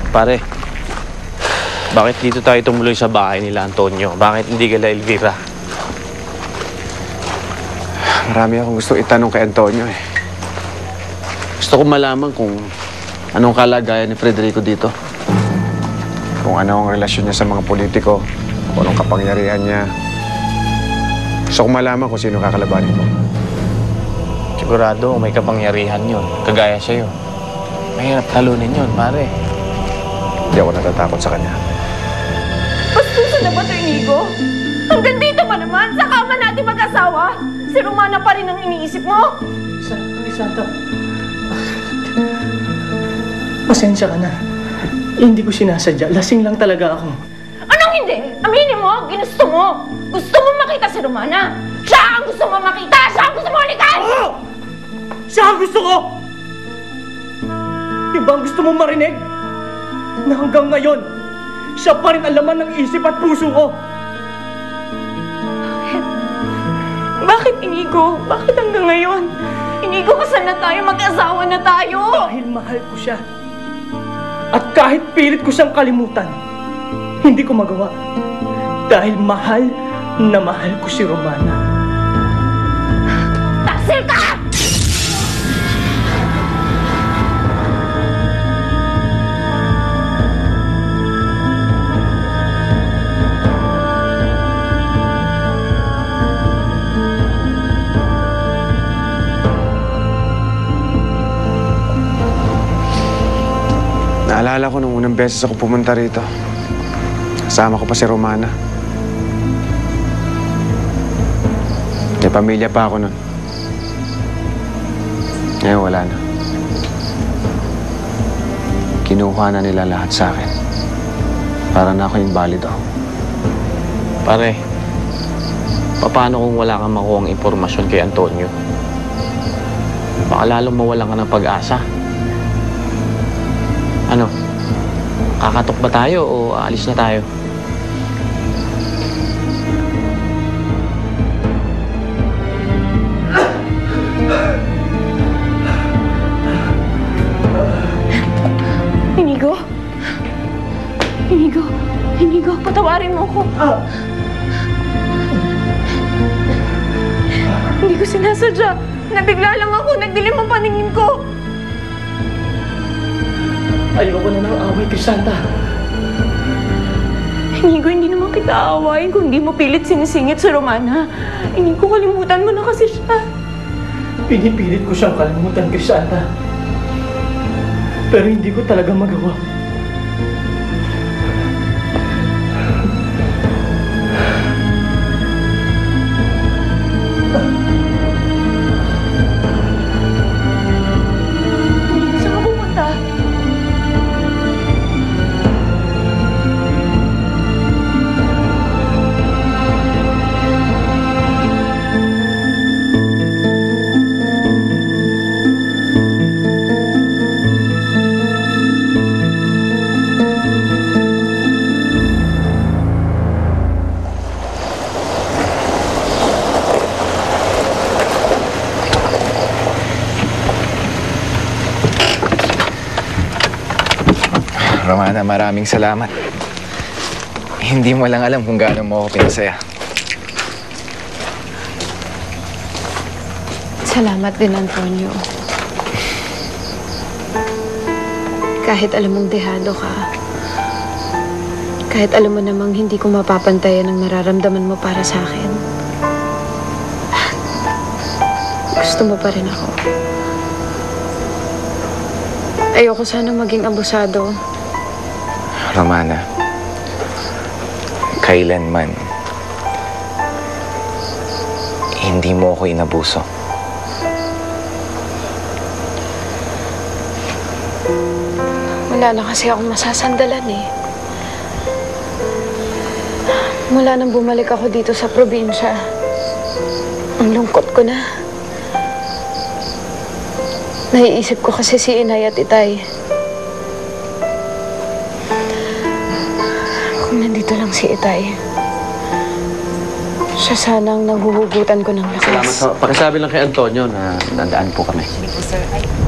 Pare, bakit dito tayo tumuloy sa bahay nila Antonio? Bakit hindi kila Elvira? Marami akong gusto itanong kay Antonio eh. Gusto ko malaman kung anong kalagayan ni Frederico dito. Kung ano ang relasyon niya sa mga politiko, kung anong kapangyarihan niya. Gusto ko malaman kung sino kakalabanin mo. Sigurado may kapangyarihan yun. Kagaya sa'yo. Mahirap talunin yun, pare. Hindi ako natatakot sa kanya. Bastuso na ba ito, Inigo? Hanggang dito ba naman? Sa kama natin mag-asawa? Si Romana pa rin ang iniisip mo? Santo. Pasensya ka na. Hindi ko sinasadya. Lasing lang talaga ako. Anong hindi? Aminin mo, ginusto mo. Gusto mo makita si Romana. Siya ang gusto mo makita. Siya ang gusto mo halikan. Oo! Siya ang gusto ko! Iba ang gusto mong marinig? Na hanggang ngayon, siya pa rin ang laman ng isip at puso ko. Bakit, Inigo? Bakit hanggang ngayon? Inigo, kasal na tayo. Mag-asawa na tayo. Dahil mahal ko siya. At kahit pilit ko siyang kalimutan, hindi ko magawa. Dahil mahal na mahal ko si Romana. Taksil ka! Naalala ko nung unang beses ako pumunta rito. Kasama ko pa si Romana. May pamilya pa ako nun. Ngayon wala na. Kinuha na nila lahat sa akin. Para na ako yung balido. Pare, paano kung wala kang makuhang impormasyon kay Antonio? Baka lalong mawalan ka ng pag-asa. Ano? Kakatok ba tayo o aalis na tayo? Inigo? Inigo? Inigo, patawarin mo ako. Hindi ko sinasadya. Nabigla lang ako. Nagdilim ang paningin ko. Ayoko na ng away, Crisanta. Inigo, hindi naman kita aawayin kung hindi mo pilit sinisingit si Romana. Inigo, kalimutan mo na kasi siya. Pinipilit ko siyang kalimutan, Crisanta. Pero hindi ko talaga magawa. Inigo, saan ka pupunta? Romana, maraming salamat. Hindi mo lang alam kung gaano mo ako pinasaya. Salamat din, Antonio. Kahit alam mong dehado ka, kahit alam mo namang hindi ko mapapantayan ang nararamdaman mo para sa akin, gusto mo pa rin ako. Ayoko sana maging abusado. Romana, kailanman hindi mo ako inabuso. Wala na kasi akong masasandalan eh. Mula nang bumalik ako dito sa probinsya, ang lungkot ko na. Naiisip ko kasi si Inay at Itay. Kung nandito lang si Itay, siya sanang nahuhugutan ko ng lakas. Salamat. Pakisabi lang kay Antonio na nandaan po kami. Sige po, sir. Ay.